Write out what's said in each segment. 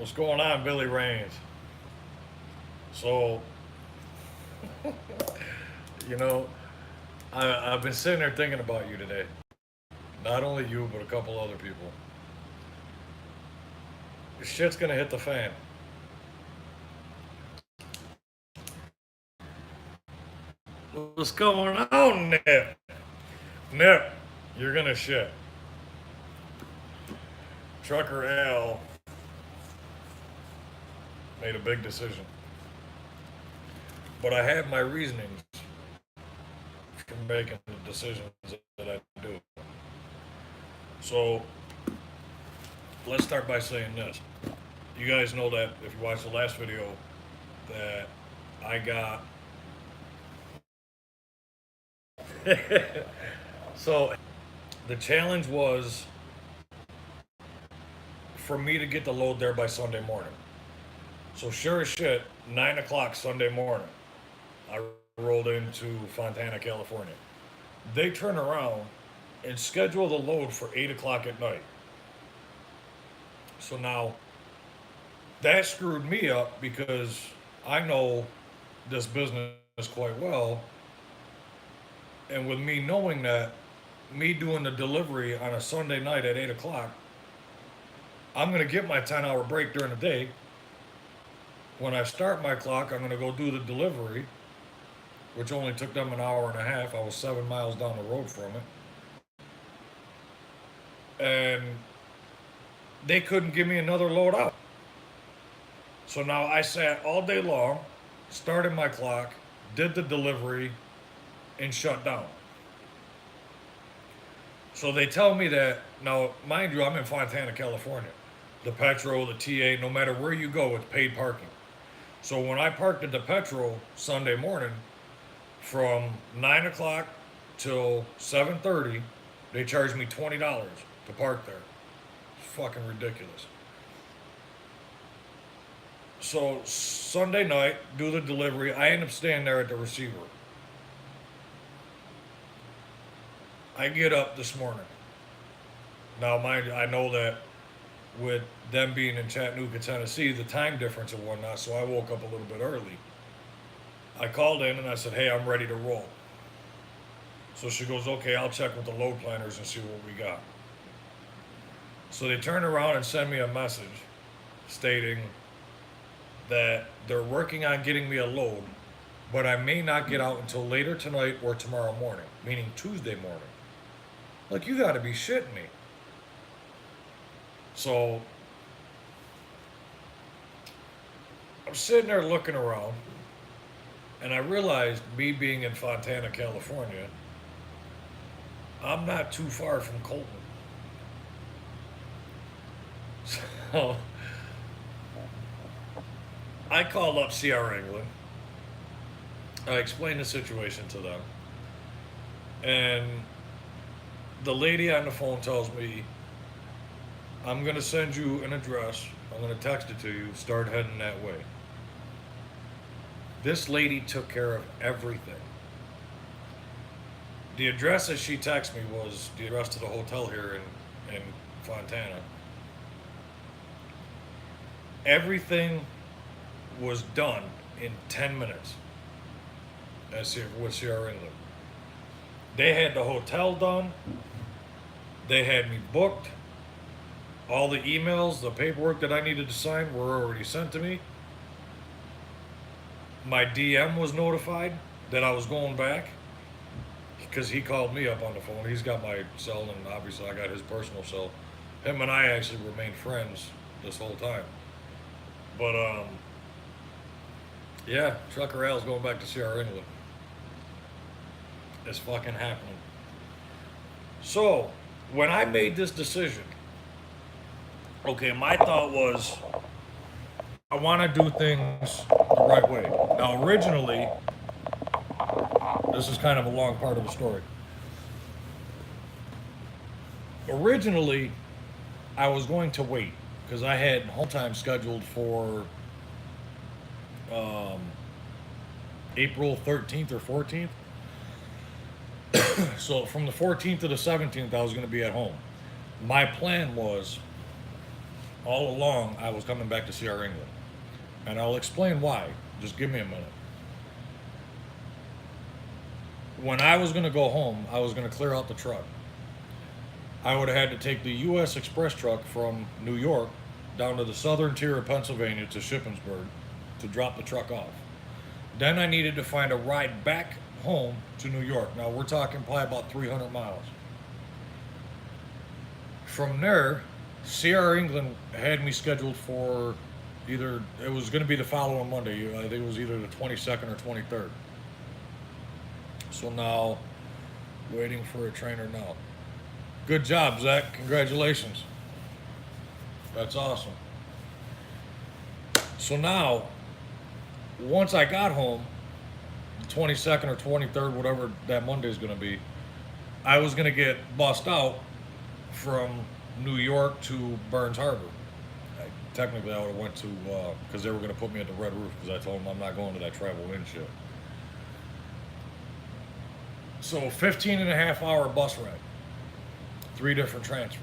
What's going on, Billy Rains? So, you know, I've been sitting there thinking about you today. Not only you, but a couple other people. Shit's gonna hit the fan. What's going on, Nip? Nip, you're gonna shit. Trucker Al made a big decision. But I have my reasonings for making the decisions that I do. So, let's start by saying this. You guys know that if you watched the last video, that I got. So, the challenge was for me to get the load there by Sunday morning. So, sure as shit, 9 o'clock Sunday morning, I rolled into Fontana, California. They turn around and schedule the load for 8 o'clock at night. So now that screwed me up because I know this business quite well. And with me knowing that, me doing the delivery on a Sunday night at 8 o'clock, I'm going to get my 10-hour break during the day. When I start my clock, I'm going to go do the delivery, which only took them an hour and a half. I was 7 miles down the road from it. And they couldn't give me another load out. So now I sat all day long, started my clock, did the delivery, and shut down. So they tell me that, now, mind you, I'm in Fontana, California. The Petro, the TA, no matter where you go, it's paid parking. So when I parked at the Petro Sunday morning, from 9 o'clock till 7:30, they charged me $20 to park there. It's fucking ridiculous. So Sunday night, do the delivery. I end up staying there at the receiver. I get up this morning. Now, mind you, I know that with them being in Chattanooga, Tennessee, the time difference and whatnot, so I woke up a little bit early. I called in and I said, hey, I'm ready to roll. So she goes, okay, I'll check with the load planners and see what we got. So they turn around and send me a message stating that they're working on getting me a load, but I may not get out until later tonight or tomorrow morning, meaning Tuesday morning. Like, you gotta be shitting me. So I'm sitting there looking around, and I realized, me being in Fontana, California, I'm not too far from Colton. So I called up CR England. I explained the situation to them. And the lady on the phone tells me, I'm going to send you an address. I'm going to text it to you. Start heading that way. This lady took care of everything. The address that she texted me was the address to the hotel here in Fontana. Everything was done in 10 minutes with CR England. They had the hotel done. They had me booked. All the emails, the paperwork that I needed to sign were already sent to me. My DM was notified that I was going back because he called me up on the phone. He's got my cell, and obviously I got his personal cell. Him and I actually remained friends this whole time. But, yeah, Trucker Al's going back to CR England. It's fucking happening. So, when I made this decision, okay, my thought was, I want to do things the right way. Now, originally, this is kind of a long part of the story. Originally, I was going to wait because I had home time scheduled for April 13th or 14th. So from the 14th to the 17th, I was going to be at home. My plan was all along I was coming back to CR England. And I'll explain why. Just give me a minute. When I was going to go home, I was going to clear out the truck. I would have had to take the U.S. Express truck from New York down to the southern tier of Pennsylvania to Shippensburg to drop the truck off. Then I needed to find a ride back home to New York. Now we're talking probably about 300 miles. From there, CR England had me scheduled for either, it was going to be the following Monday. I think it was either the 22nd or 23rd. So now, waiting for a trainer now. Good job, Zach. Congratulations. That's awesome. So now, once I got home, the 22nd or 23rd, whatever that Monday is going to be, I was going to get bussed out from New York to Burns Harbor. Technically, I would have went to, because they were going to put me at the Red Roof, because I told them I'm not going to that travel in shit. So 15 and a half hour bus ride, 3 different transfers.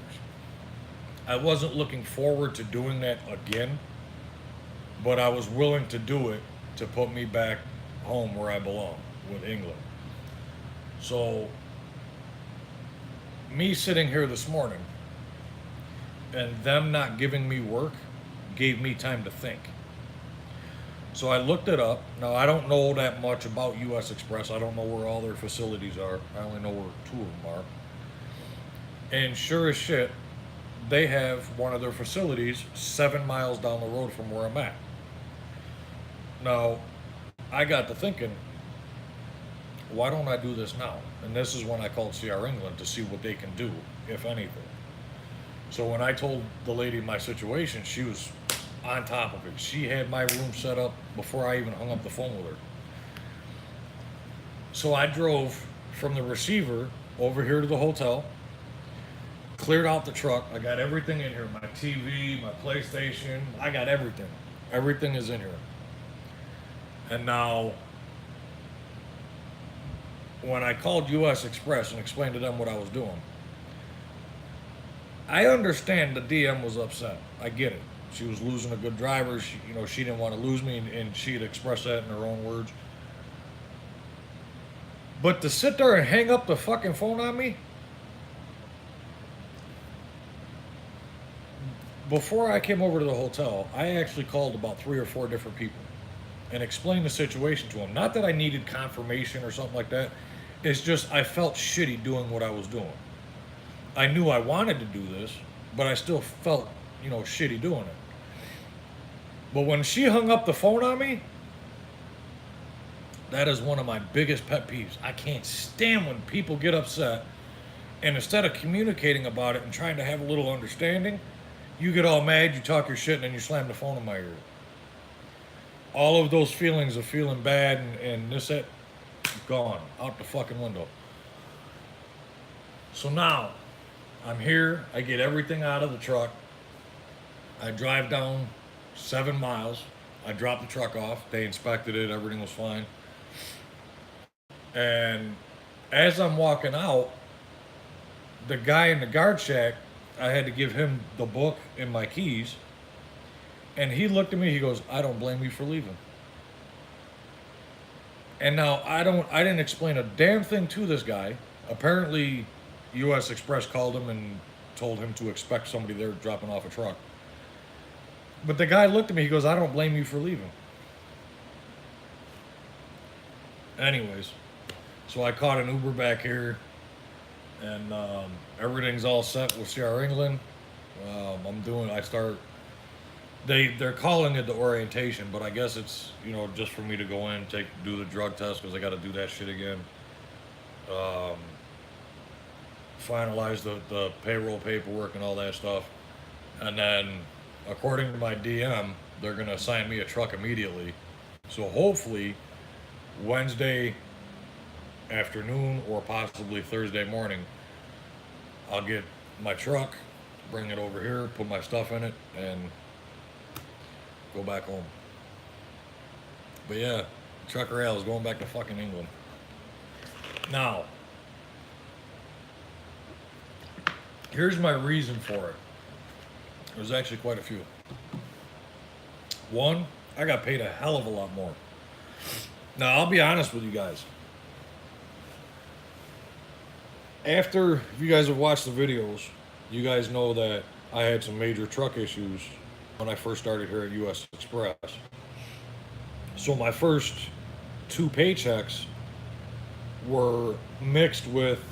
I wasn't looking forward to doing that again, but I was willing to do it to put me back home where I belong, with England. So, me sitting here this morning and them not giving me work gave me time to think. So I looked it up. Now, I don't know that much about US Express. I don't know where all their facilities are. I only know where 2 of them are. And sure as shit, they have one of their facilities 7 miles down the road from where I'm at. Now, I got to thinking, why don't I do this now? And this is when I called CR England to see what they can do, if anything. So when I told the lady my situation, she was on top of it. She had my room set up before I even hung up the phone with her. So I drove from the receiver over here to the hotel, cleared out the truck. I got everything in here, my TV, my PlayStation, I got everything. Everything is in here. And now, when I called US Express and explained to them what I was doing, I understand the DM was upset. I get it. She was losing a good driver. She didn't want to lose me, and she had expressed that in her own words. But to sit there and hang up the fucking phone on me, before I came over to the hotel, I actually called about 3 or 4 different people and explained the situation to them. Not that I needed confirmation or something like that. It's just I felt shitty doing what I was doing. I knew I wanted to do this, but I still felt, shitty doing it. But when she hung up the phone on me, that is one of my biggest pet peeves. I can't stand when people get upset, and instead of communicating about it and trying to have a little understanding, you get all mad, you talk your shit, and then you slam the phone in my ear. All of those feelings of feeling bad and this, that, gone, out the fucking window. So now, I'm here, I get everything out of the truck, I drive down 7 miles, I dropped the truck off, they inspected it, everything was fine. And as I'm walking out, the guy in the guard shack, I had to give him the book and my keys. And he looked at me, he goes, "I don't blame you for leaving." And now I didn't explain a damn thing to this guy. Apparently, US Express called him and told him to expect somebody there dropping off a truck. But the guy looked at me, he goes, "I don't blame you for leaving." Anyways, so I caught an Uber back here, and everything's all set with CR England. They're calling it the orientation, but I guess it's, just for me to go in, do the drug test, because I got to do that shit again. Finalize the payroll paperwork and all that stuff. And then, according to my DM, they're going to assign me a truck immediately. So hopefully, Wednesday afternoon or possibly Thursday morning, I'll get my truck, bring it over here, put my stuff in it, and go back home. But yeah, Trucker Al is going back to fucking England. Now, here's my reason for it. There's actually quite a few. One, I got paid a hell of a lot more. Now, I'll be honest with you guys. After, if you guys have watched the videos, you guys know that I had some major truck issues when I first started here at US Express. So my first two paychecks were mixed with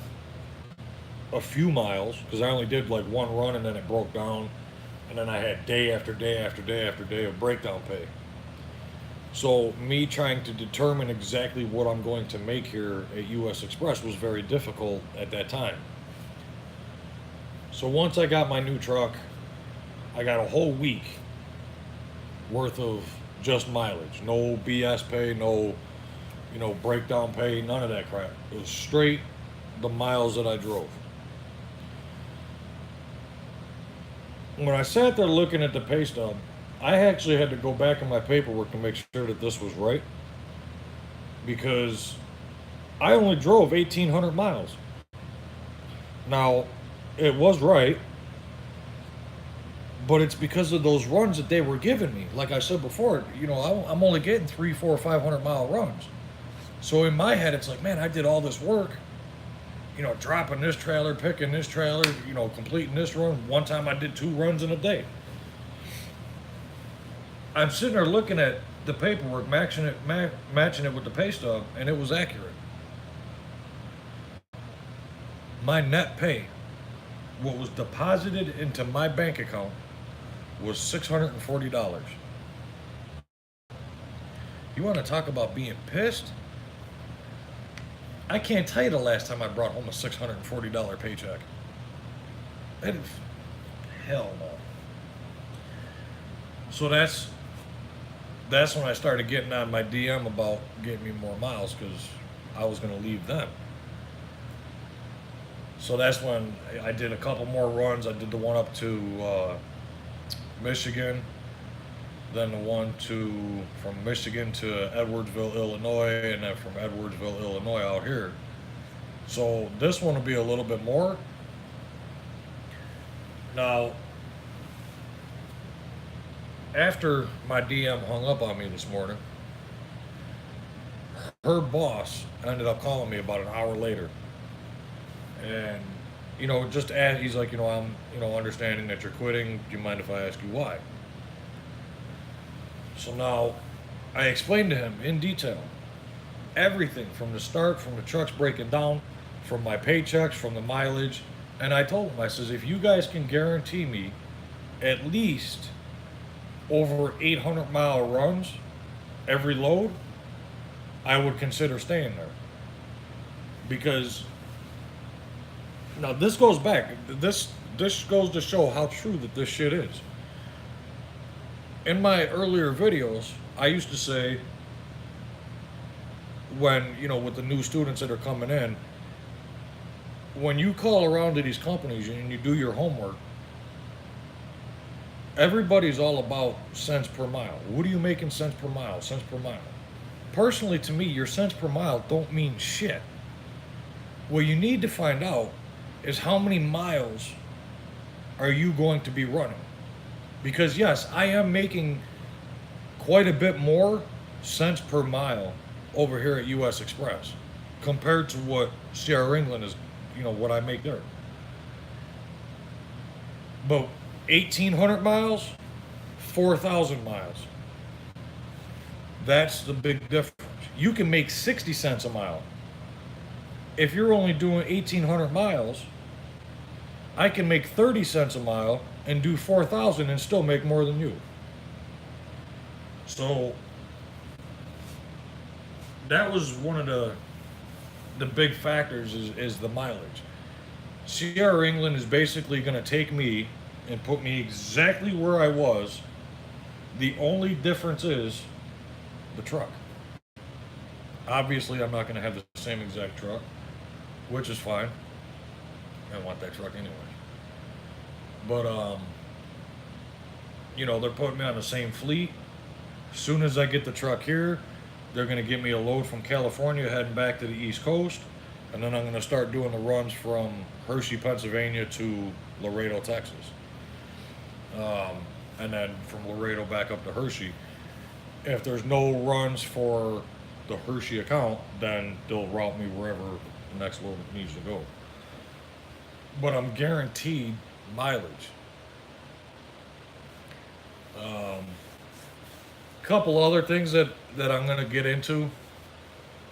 a few miles because I only did like one run and then it broke down, and then I had day after day after day after day of breakdown pay. So me trying to determine exactly what I'm going to make here at US Express was very difficult at that time. So once I got my new truck, I got a whole week worth of just mileage. No BS pay, no, breakdown pay, none of that crap. It was straight the miles that I drove. When I sat there looking at the pay stub, I actually had to go back in my paperwork to make sure that this was right, because I only drove 1,800 miles. Now, it was right, but it's because of those runs that they were giving me. Like I said before, I'm only getting 300, 400, 500 mile runs. So in my head, it's like, man, I did all this work, dropping this trailer, picking this trailer, completing this run. One time I did 2 runs in a day. I'm sitting there looking at the paperwork, matching it with the pay stub, and it was accurate. My net pay, what was deposited into my bank account, was $640. You want to talk about being pissed? I can't tell you the last time I brought home a $640 paycheck. That is, hell no. So that's when I started getting on my DM about getting me more miles, because I was going to leave them. So that's when I did a couple more runs. I did the one up to Michigan, then the one from Michigan to Edwardsville, Illinois, and then from Edwardsville, Illinois out here. So this one will be a little bit more. Now, after my DM hung up on me this morning, her boss ended up calling me about an hour later. And, he's like, I'm, understanding that you're quitting. Do you mind if I ask you why? So now I explained to him in detail everything from the start, from the trucks breaking down, from my paychecks, from the mileage. And I told him, I says, if you guys can guarantee me at least over 800-mile runs every load, I would consider staying there. Because now this goes back, this goes to show how true that this shit is. In my earlier videos, I used to say, when, with the new students that are coming in, when you call around to these companies and you do your homework, everybody's all about cents per mile. What are you making cents per mile? Cents per mile. Personally, to me, your cents per mile don't mean shit. What you need to find out is how many miles are you going to be running. Because yes, I am making quite a bit more cents per mile over here at US Express compared to what Sierra England is, what I make there. But 1,800 miles, 4,000 miles. That's the big difference. You can make 60 cents a mile. If you're only doing 1,800 miles, I can make 30 cents a mile and do 4,000 and still make more than you. So that was one of the big factors is the mileage. Sierra England is basically going to take me and put me exactly where I was. The only difference is the truck. Obviously, I'm not going to have the same exact truck, which is fine. I want that truck anyway. But, they're putting me on the same fleet. As soon as I get the truck here, they're going to give me a load from California heading back to the East Coast. And then I'm going to start doing the runs from Hershey, Pennsylvania to Laredo, Texas. and then from Laredo back up to Hershey. If there's no runs for the Hershey account, then they'll route me wherever the next load needs to go. But I'm guaranteed mileage. Couple other things that I'm gonna get into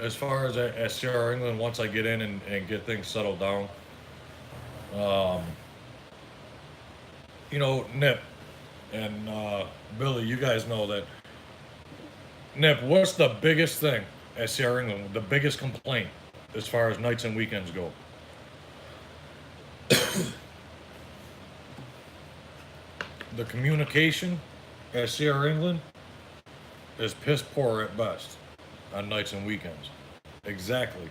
as far as at SCR England once I get in and get things settled down. Um, Nip and Billy, you guys know that. Nip, what's the biggest thing at Sierra England? The biggest complaint as far as nights and weekends go? The communication at Sierra England is piss poor at best on nights and weekends. Exactly.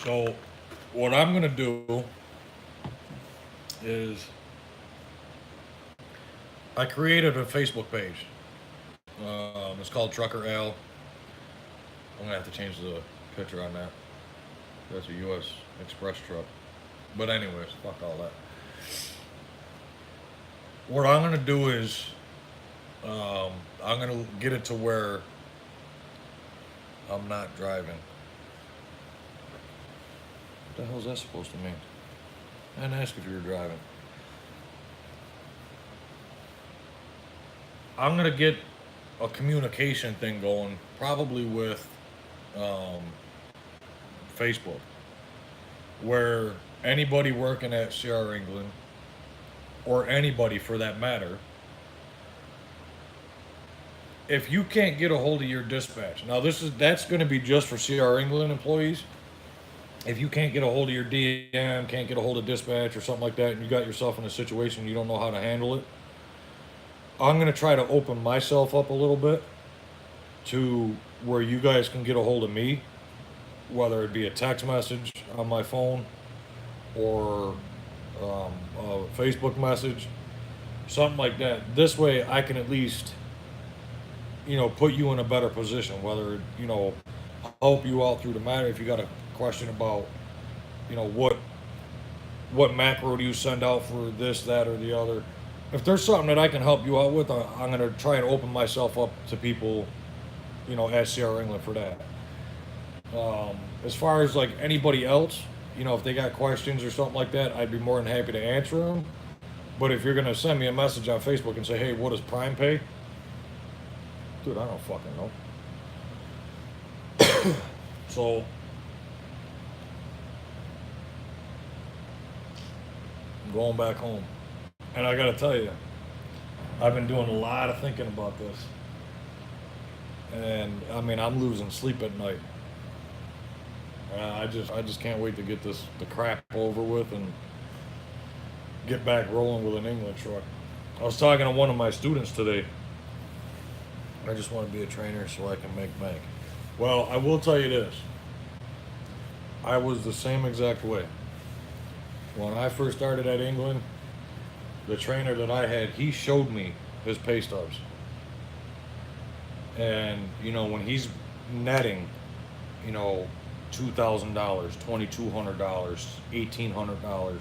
So, what I'm gonna do is I created a Facebook page. It's called Trucker Al. I'm gonna have to change the picture on that. That's a U.S. Express truck. But anyways, fuck all that. What I'm gonna do is I'm gonna get it to where I'm not driving. What the hell is that supposed to mean? I didn't ask if you were driving. I'm gonna get a communication thing going, probably with Facebook, where anybody working at Sierra England, or anybody for that matter, if you can't get a hold of your dispatch, now that's going to be just for Sierra England employees. If you can't get a hold of your DM, can't get a hold of dispatch or something like that, and you got yourself in a situation you don't know how to handle it, I'm going to try to open myself up a little bit to where you guys can get a hold of me, whether it be a text message on my phone or a Facebook message, something like that. This way I can at least, put you in a better position, whether, help you out through the matter. If you got a question about, what macro do you send out for this, that, or the other. If there's something that I can help you out with, I'm going to try and open myself up to people, at Sierra England for that. As far as like anybody else, if they got questions or something like that, I'd be more than happy to answer them. But if you're going to send me a message on Facebook and say, hey, what does Prime pay? Dude, I don't fucking know. So, I'm going back home. And I gotta tell you, I've been doing a lot of thinking about this. And I mean, I'm losing sleep at night. I just can't wait to get the crap over with and get back rolling with an England truck. I was talking to one of my students today. I just want to be a trainer so I can make bank. Well, I will tell you this. I was the same exact way. When I first started at England, the trainer that I had, he showed me his pay stubs. And, when he's netting, $2,000, $2,200, $1,800,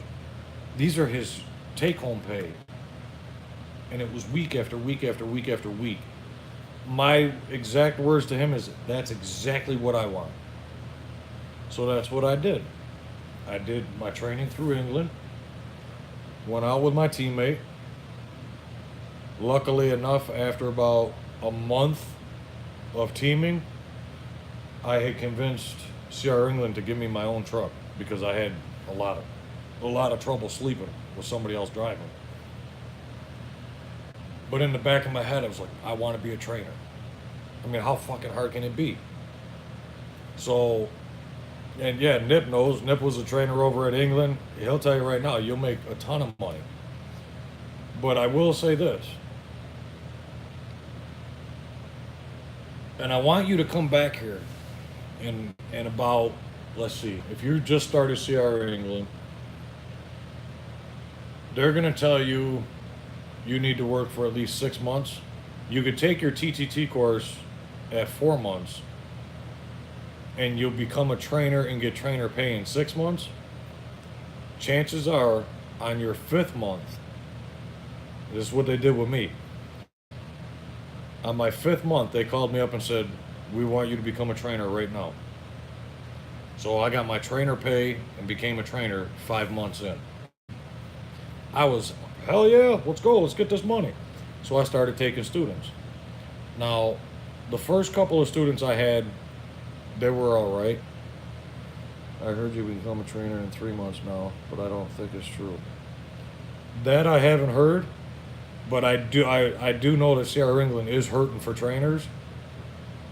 these are his take home pay. And it was week after week after week after week. My exact words to him is, that's exactly what I want. So that's what I did. I did my training through England. Went out with my teammate. Luckily enough, after about a month of teaming, I had convinced Sierra England to give me my own truck because I had a lot of trouble sleeping with somebody else driving. But in the back of my head, I was like, I want to be a trainer. I mean, how fucking hard can it be? So, and yeah, Nip knows. Nip was a trainer over at England. He'll tell you right now, you'll make a ton of money. But I will say this. And I want you to come back here in about, let's see, if you just started Sierra England, they're going to tell you you need to work for at least 6 months. You could take your TTT course at 4 months and you'll become a trainer and get trainer pay in 6 months. Chances are on your 5th month, this is what they did with me. On my 5th month, they called me up and said, "We want you to become a trainer right now." So I got my trainer pay and became a trainer 5 months in. I was, hell yeah, let's go, let's get this money. So I started taking students. Now, the first couple of students I had, they were all right. I heard you become a trainer in 3 months now, but I don't think it's true. That I haven't heard, but I do know that CR England is hurting for trainers.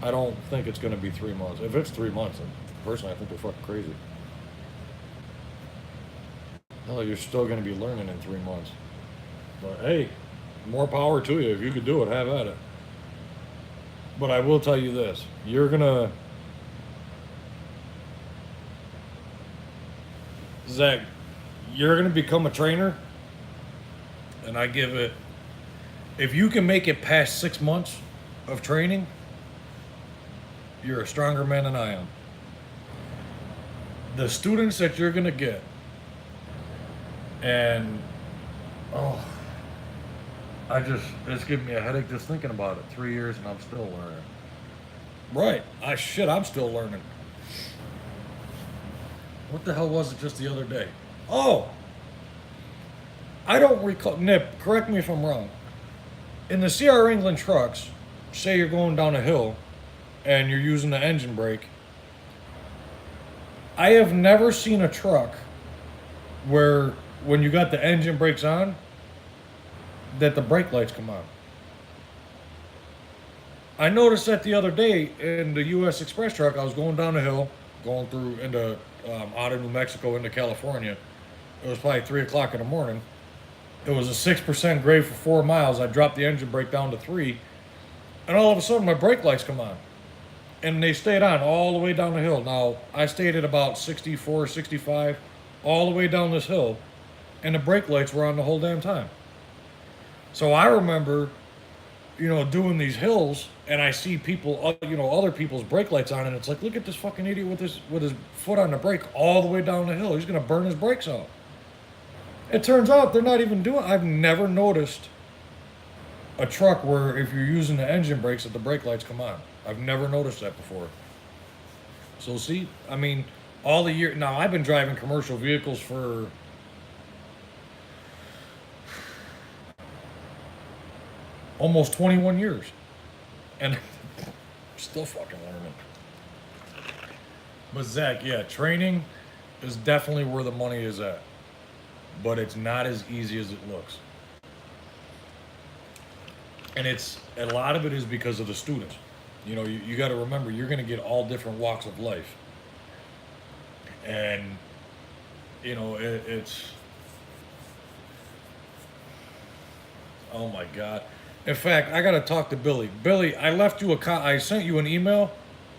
I don't think it's going to be 3 months. If it's 3 months, then personally, I think they're fucking crazy. Hell, you're still going to be learning in 3 months. But hey, more power to you. If you could do it, have at it. But I will tell you this. You're going to... Zach, you're going to become a trainer. And I give it... If you can make it past 6 months of training, you're a stronger man than I am. The students that you're going to get, and it's giving me a headache just thinking about it. 3 years and I'm still learning. Right. I'm still learning. What the hell was it just the other day? Oh! I don't recall. Nip, correct me if I'm wrong. In the CR England trucks, say you're going down a hill and you're using the engine brake, I have never seen a truck where when you got the engine brakes on, that the brake lights come on. I noticed that the other day in the US Express truck. I was going down a hill, going through into out of New Mexico into California. It was probably 3 o'clock in the morning. It was a 6% grade for 4 miles. I dropped the engine brake down to 3, and all of a sudden my brake lights come on. And they stayed on all the way down the hill. Now, I stayed at about 64, 65, all the way down this hill, and the brake lights were on the whole damn time. So I remember, doing these hills, and I see people, other people's brake lights on, and it's like, look at this fucking idiot with his foot on the brake all the way down the hill. He's gonna burn his brakes out. It turns out they're not even doing. I've never noticed a truck where if you're using the engine brakes that the brake lights come on. I've never noticed that before. So see, I mean, all the year now I've been driving commercial vehicles for almost 21 years, and still fucking learning. But Zach, yeah, training is definitely where the money is at, but it's not as easy as it looks. And a lot of it is because of the students. You got to remember, you're going to get all different walks of life. And, it's... Oh, my God. In fact, I got to talk to Billy. Billy, I sent you an email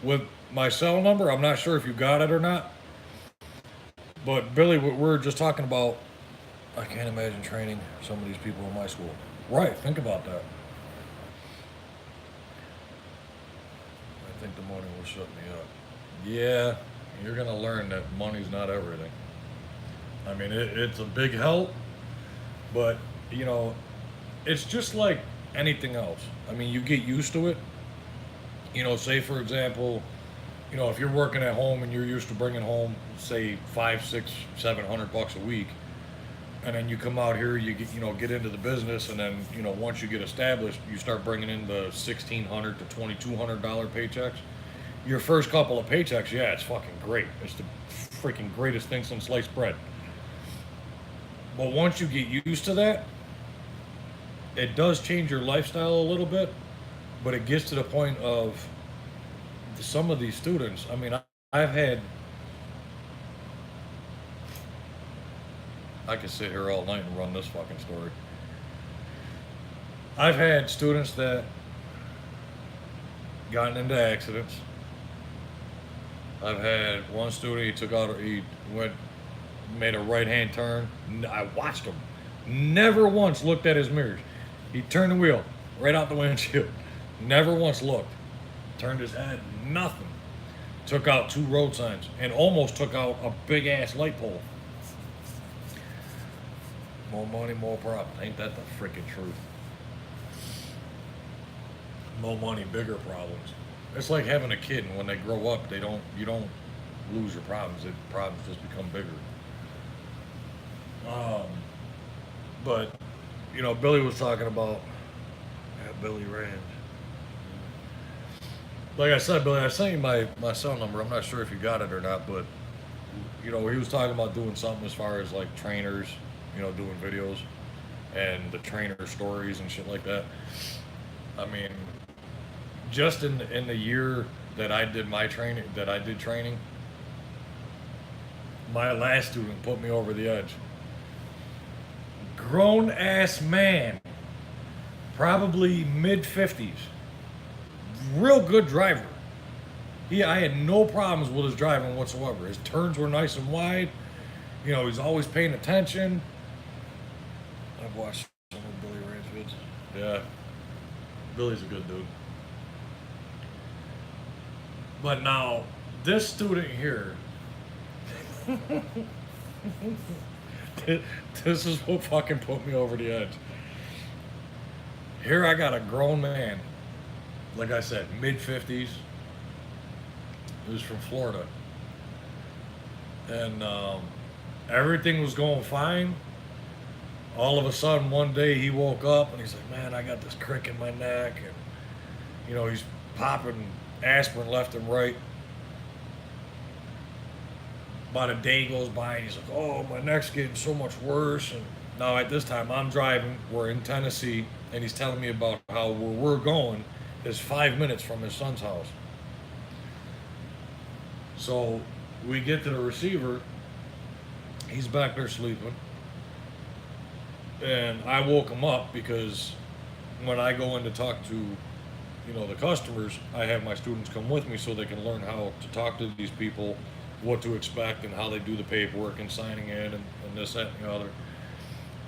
with my cell number. I'm not sure if you got it or not. But, Billy, we're just talking about, I can't imagine training some of these people in my school. Right, think about that. I think the money will shut me up. Yeah, you're going to learn that money's not everything. I mean, it's a big help, but, it's just like anything else. I mean, you get used to it. Say, for example, if you're working at home and you're used to bringing home, say, $500, $600, $700 a week, and then you come out here, you get into the business, and then, once you get established, you start bringing in the $1,600 to $2,200 paychecks. Your first couple of paychecks, yeah, it's fucking great. It's the freaking greatest thing since sliced bread. But once you get used to that, it does change your lifestyle a little bit, but it gets to the point of some of these students. I mean, I've had... I could sit here all night and run this fucking story. I've had students that gotten into accidents. I've had one student, he made a right-hand turn. I watched him. Never once looked at his mirrors. He turned the wheel right out the windshield. Never once looked. Turned his head, nothing. Took out 2 road signs and almost took out a big-ass light pole. More money, more problems. Ain't that the freaking truth? More money, bigger problems. It's like having a kid, and when they grow up, you don't lose your problems. The problems just become bigger. Um, but Billy was talking about Billy Rand. Like I said, Billy, I sent you my cell number. I'm not sure if you got it or not, but he was talking about doing something as far as like trainers, doing videos and the trainer stories and shit like that. I mean, just in the year that I did training, my last student put me over the edge. Grown ass man, probably mid 50s, real good driver. I had no problems with his driving whatsoever. His turns were nice and wide. He's always paying attention. I've watched some of Billy Rand's vids. Yeah, Billy's a good dude. But now, this student here, this is what fucking put me over the edge. Here I got a grown man, like I said, mid 50s. He was from Florida. And everything was going fine. All of a sudden, one day he woke up and he's like, man, I got this crick in my neck. And, he's popping aspirin left and right. About a day goes by and he's like, oh, my neck's getting so much worse. And now at this time, I'm driving. We're in Tennessee. And he's telling me about how where we're going is 5 minutes from his son's house. So we get to the receiver. He's back there sleeping. And I woke him up because when I go in to talk to, the customers, I have my students come with me so they can learn how to talk to these people, what to expect, and how they do the paperwork and signing in and this, that, and the other.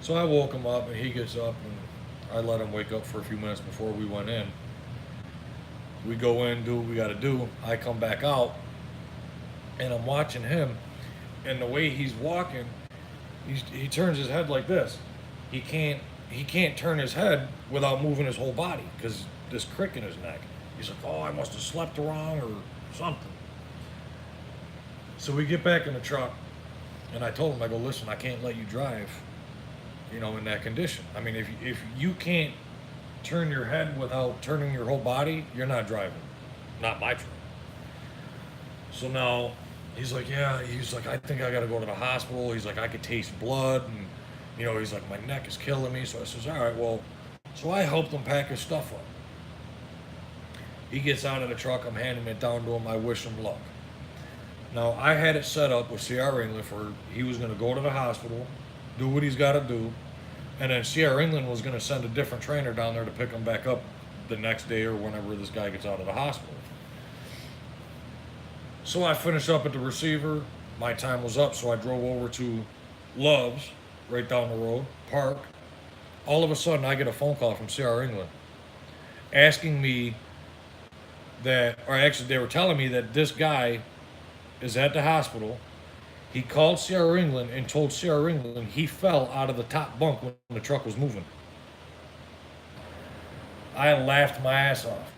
So I woke him up, and he gets up, and I let him wake up for a few minutes before we went in. We go in, do what we got to do. I come back out, and I'm watching him, and the way he's walking, he turns his head like this. He can't turn his head without moving his whole body because this crick in his neck. He's like, oh, I must have slept wrong or something. So we get back in the truck, and I told him, I go, listen, I can't let you drive, in that condition. I mean, if you can't turn your head without turning your whole body, you're not driving. Not my truck. So now he's like, yeah, I think I got to go to the hospital. He's like, I could taste blood, and he's like, my neck is killing me. So I says, all right, well, so I helped him pack his stuff up. He gets out of the truck. I'm handing it down to him. I wish him luck. Now, I had it set up with C.R. England for he was going to go to the hospital, do what he's got to do, and then C.R. England was going to send a different trainer down there to pick him back up the next day or whenever this guy gets out of the hospital. So I finished up at the receiver. My time was up, so I drove over to Love's, right down the road, park. All of a sudden, I get a phone call from C.R. England asking me that, or actually, they were telling me that this guy is at the hospital. He called C.R. England and told C.R. England he fell out of the top bunk when the truck was moving. I laughed my ass off.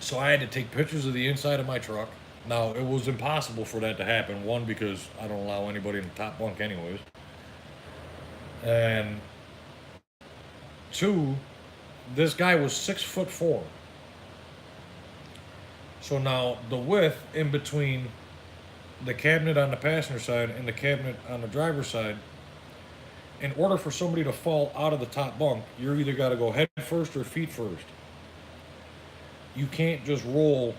So I had to take pictures of the inside of my truck. Now, it was impossible for that to happen. One, because I don't allow anybody in the top bunk anyways. And two, this guy was 6'4". So now the width in between the cabinet on the passenger side and the cabinet on the driver's side, in order for somebody to fall out of the top bunk, you're either got to go head first or feet first. You can't just roll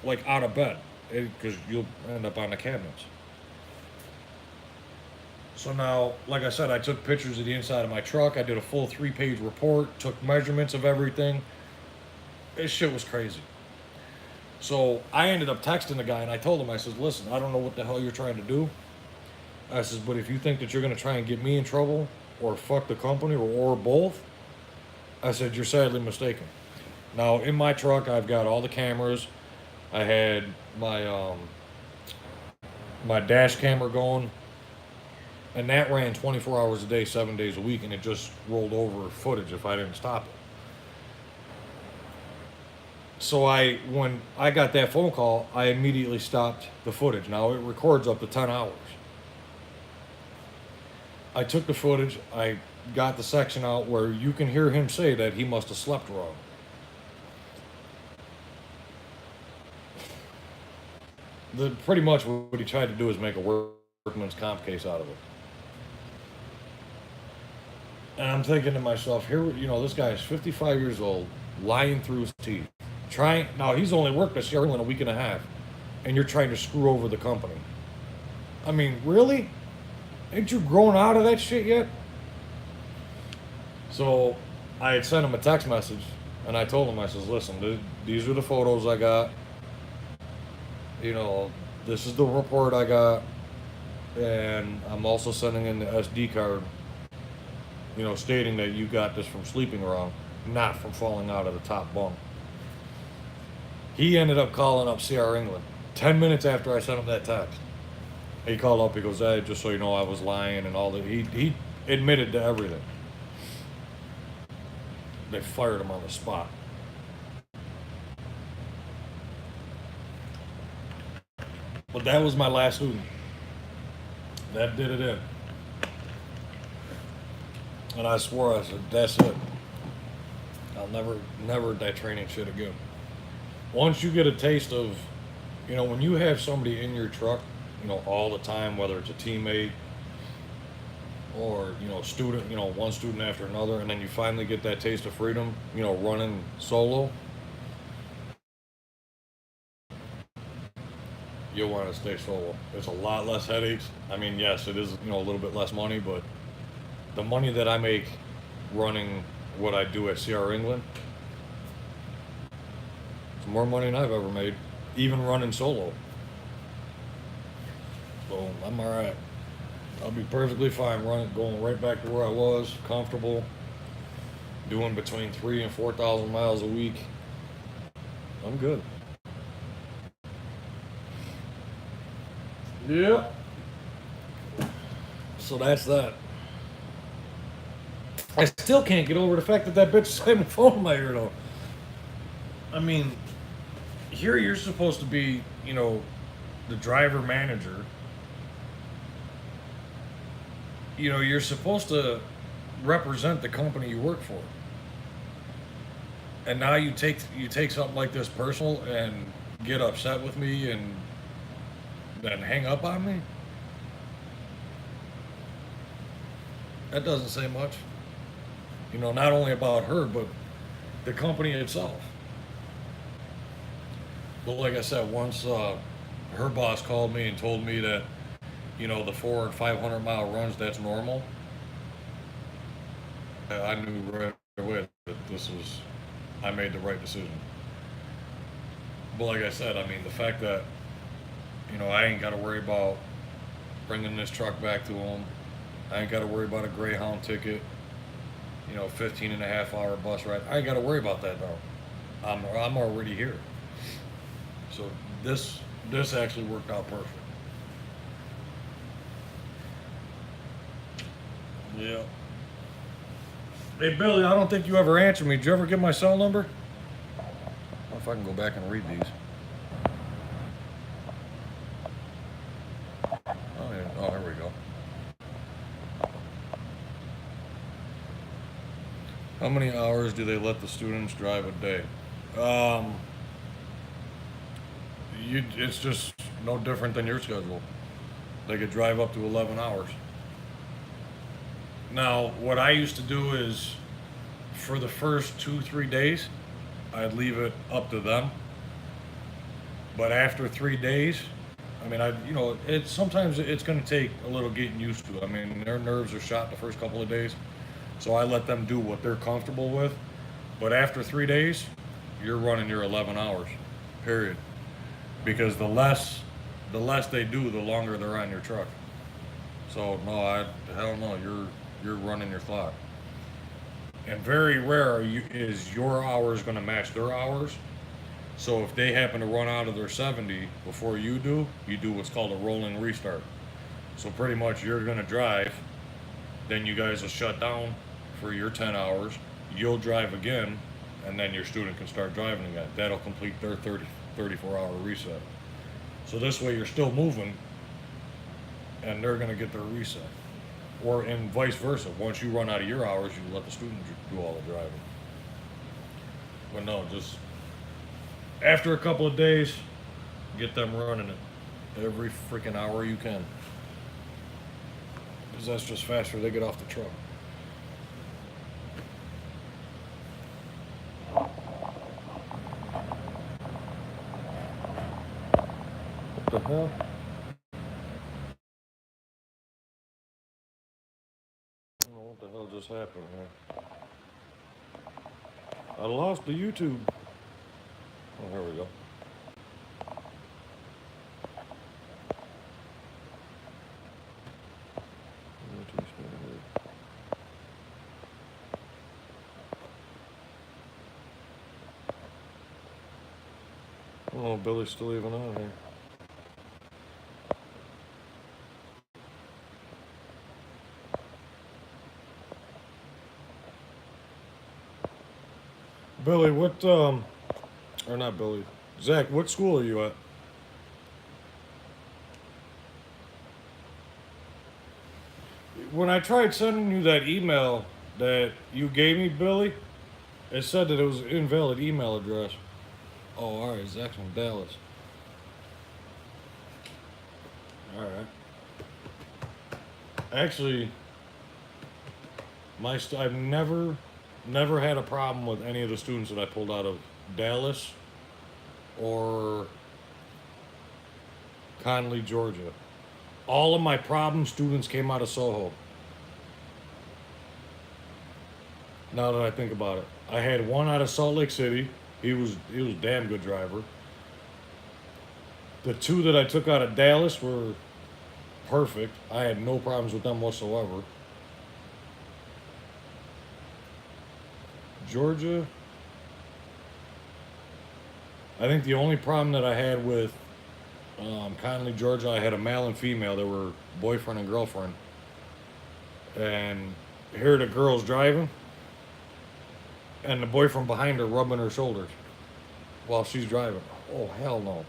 like out of bed because you'll end up on the cabinets. So now, like I said, I took pictures of the inside of my truck. I did a full 3-page report, took measurements of everything. This shit was crazy. So I ended up texting the guy, and I told him, I said, listen, I don't know what the hell you're trying to do. I says, but if you think that you're going to try and get me in trouble or fuck the company or both, I said, you're sadly mistaken. Now, in my truck, I've got all the cameras. I had my my dash camera going. And that ran 24 hours a day, 7 days a week, and it just rolled over footage if I didn't stop it. So when I got that phone call, I immediately stopped the footage. Now it records up to 10 hours. I took the footage, I got the section out where you can hear him say that he must have slept wrong. Pretty much what he tried to do is make a workman's comp case out of it. And I'm thinking to myself, here, this guy is 55 years old, lying through his teeth. Now he's only worked at Sierra England a week and a half, and you're trying to screw over the company. I mean, really? Ain't you grown out of that shit yet? So I had sent him a text message, and I told him, I says, listen, these are the photos I got. This is the report I got, and I'm also sending in the SD card, stating that you got this from sleeping wrong, not from falling out of the top bunk. He ended up calling up CR England 10 minutes after I sent him that text. He called up, he goes, hey, just so you know, I was lying and all that. He admitted to everything. They fired him on the spot. But that was my last student. That did it in. And I swore, I said, that's it. I'll never that training shit again. Once you get a taste of, when you have somebody in your truck, all the time, whether it's a teammate or, student, one student after another, and then you finally get that taste of freedom, running solo, you'll want to stay solo. It's a lot less headaches. I mean, yes, it is, a little bit less money, but the money that I make running what I do at CR England, it's more money than I've ever made, even running solo. So I'm all right. I'll be perfectly fine going right back to where I was, comfortable, doing between 3,000 and 4,000 miles a week. I'm good. Yeah. So that's that. I still can't get over the fact that bitch is having a phone in my ear, though. I mean, here you're supposed to be, the driver manager. You're supposed to represent the company you work for. And now you take something like this personal and get upset with me and then hang up on me? That doesn't say much. Not only about her, but the company itself. But like I said, once her boss called me and told me that, the 400 and 500 mile runs, that's normal, I knew right away that I made the right decision. But like I said, I mean, the fact that, I ain't got to worry about bringing this truck back to them. I ain't got to worry about a Greyhound ticket, 15 and a half hour bus ride. I ain't got to worry about that though. I'm already here. So this actually worked out perfect. Yeah. Hey Billy, I don't think you ever answered me. Did you ever get my cell number? I don't know if I can go back and read these. Oh, there we go. How many hours do they let the students drive a day? It's just no different than your schedule. They could drive up to 11 hours. Now, what I used to do is, for the first 2-3 days, I'd leave it up to them. But after 3 days, I mean, sometimes it's going to take a little getting used to. I mean, their nerves are shot the first couple of days, so I let them do what they're comfortable with. But after 3 days, you're running your 11 hours, period. Because the less they do, the longer they're on your truck. So no, hell no, you're running your clock. And very rare is your hours going to match their hours. So if they happen to run out of their 70 before you do what's called a rolling restart. So pretty much you're gonna drive, then you guys will shut down for your 10 hours. You'll drive again, and then your student can start driving again. That'll complete their 34-hour reset. So this way you're still moving, and they're gonna get their reset. Or and vice versa. Once you run out of your hours, you let the student do all the driving. But no, just after a couple of days, get them running it every freaking hour you can. Because that's just faster. They get off the truck. What the hell? I don't know what the hell just happened here. I lost the YouTube. Oh, here we go. Oh, Billy's still even on here. Billy, or not Billy, Zach, what school are you at? When I tried sending you that email that you gave me, Billy, it said that it was an invalid email address. Oh, alright, Zach's from Dallas. Alright. Actually, I've never had a problem with any of the students that I pulled out of Dallas or Conley, Georgia. All of my problem students came out of Soho. Now that I think about it, I had one out of Salt Lake City. He was a damn good driver. The two that I took out of Dallas were perfect. I had no problems with them whatsoever. Georgia, I think the only problem that I had with Conley, Georgia, I had a male and female. They were boyfriend and girlfriend. And here the girl's driving, and the boyfriend behind her rubbing her shoulders while she's driving. Oh, hell no.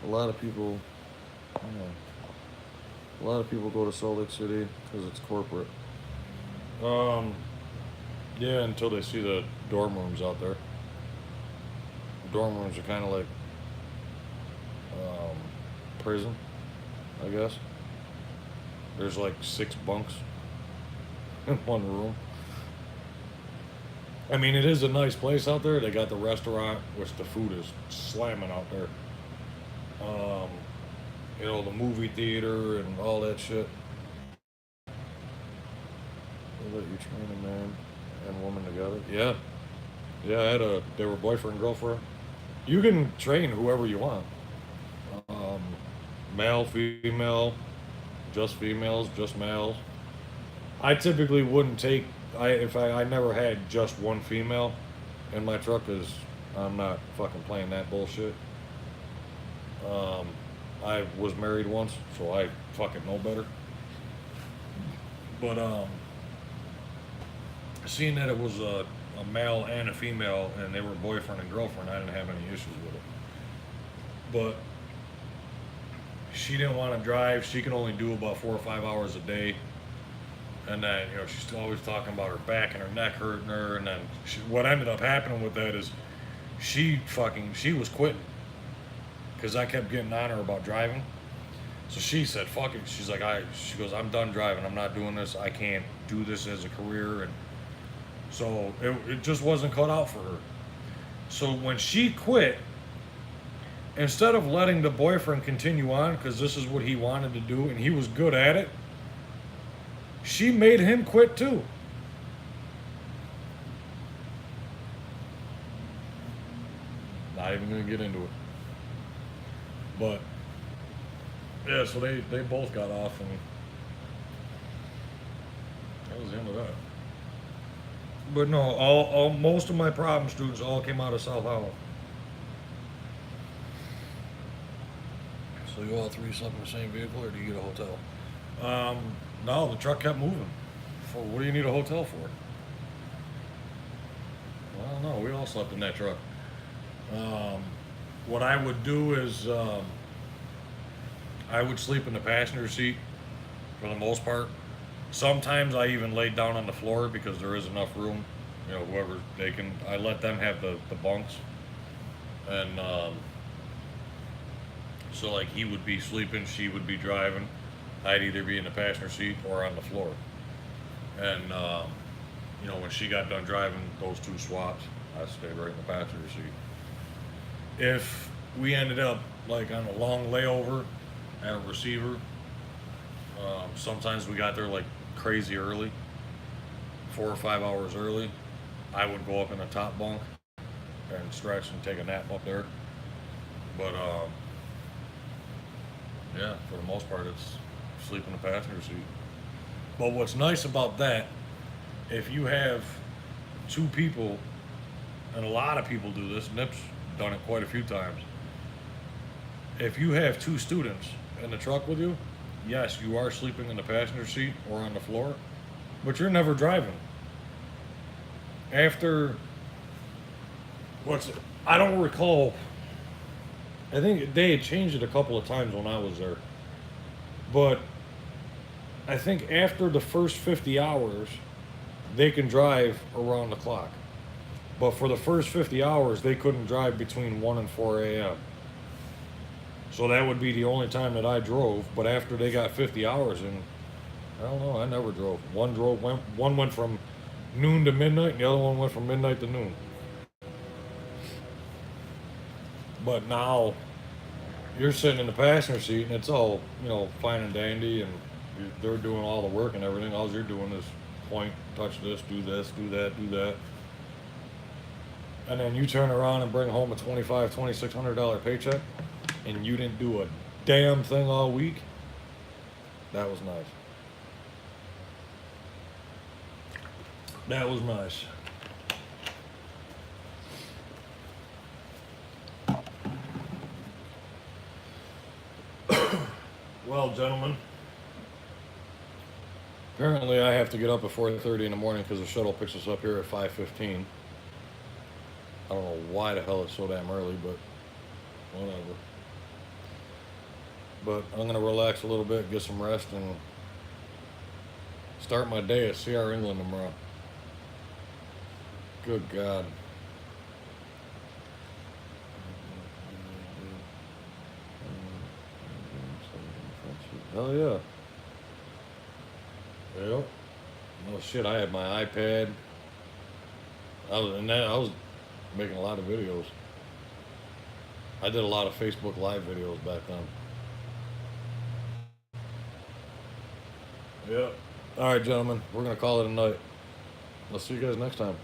A lot of people, go to Salt Lake City because it's corporate. Yeah, until they see the dorm rooms out there. Dorm rooms are kind of like prison, I guess. There's like 6 bunks in one room. I mean, it is a nice place out there. They got the restaurant, which the food is slamming out there. The movie theater and all that shit. They let you train a man and woman together. Yeah. Yeah, they were boyfriend and girlfriend. You can train whoever you want. Male, female, just females, just males. I typically wouldn't take, I never had just one female in my truck because I'm not fucking playing that bullshit. I was married once, so I fucking know better. But, seeing that it was a male and a female and they were boyfriend and girlfriend, I didn't have any issues with it. But she didn't want to drive. She can only do about 4 or 5 hours a day. And then, she's always talking about her back and her neck hurting her. And then what ended up happening with that is she was quitting. Because I kept getting on her about driving. So she said, fuck it. She's like, she goes, I'm done driving. I'm not doing this. I can't do this as a career. And so it just wasn't cut out for her. So when she quit, instead of letting the boyfriend continue on, because this is what he wanted to do and he was good at it, she made him quit too. Not even gonna get into it. But yeah, so they both got off, and that was the end of that. But no, most of my problem students all came out of South Holland. So you all three slept in the same vehicle, or do you get a hotel? No, the truck kept moving. For what do you need a hotel for? I don't know. We all slept in that truck. Um, what I would do is I would sleep in the passenger seat for the most part. Sometimes I even laid down on the floor because there is enough room. You know, whoever they can, I let them have the bunks. And so, like, he would be sleeping, she would be driving. I'd either be in the passenger seat or on the floor. And, you know, when she got done driving, those two swaps, I stayed right in the passenger seat. If we ended up, like, on a long layover at a receiver, sometimes we got there, like, crazy early, 4 or 5 hours early. I would go up in the top bunk and stretch and take a nap up there. But, yeah, for the most part, it's sleep in the passenger seat. But what's nice about that, if you have two people, and a lot of people do this, Nip's done it quite a few times. If you have two students in the truck with you, yes, you are sleeping in the passenger seat or on the floor, but you're never driving. After I don't recall. I think they had changed it a couple of times when I was there, but I think after the first 50 hours, they can drive around the clock. But for the first 50 hours, they couldn't drive between 1 and 4 a.m. So that would be the only time that I drove. But after they got 50 hours in, I don't know, I never drove. One went from noon to midnight, and the other one went from midnight to noon. But now you're sitting in the passenger seat, and it's all, you know, fine and dandy, and they're doing all the work and everything. All you're doing is point, touch this, do that, do that. And then you turn around and bring home a $2,600 paycheck, and you didn't do a damn thing all week. That was nice. That was nice. Well, gentlemen, apparently I have to get up at 4:30 in the morning because the shuttle picks us up here at 5:15. I don't know why the hell it's so damn early, but whatever. But I'm gonna relax a little bit, get some rest, and start my day at CR England tomorrow. Good God. Hell yeah. Yep. Oh shit, I had my iPad. I was making a lot of videos. I did a lot of Facebook Live videos back then. Yep. All right, gentlemen, we're gonna call it a night. I'll see you guys next time.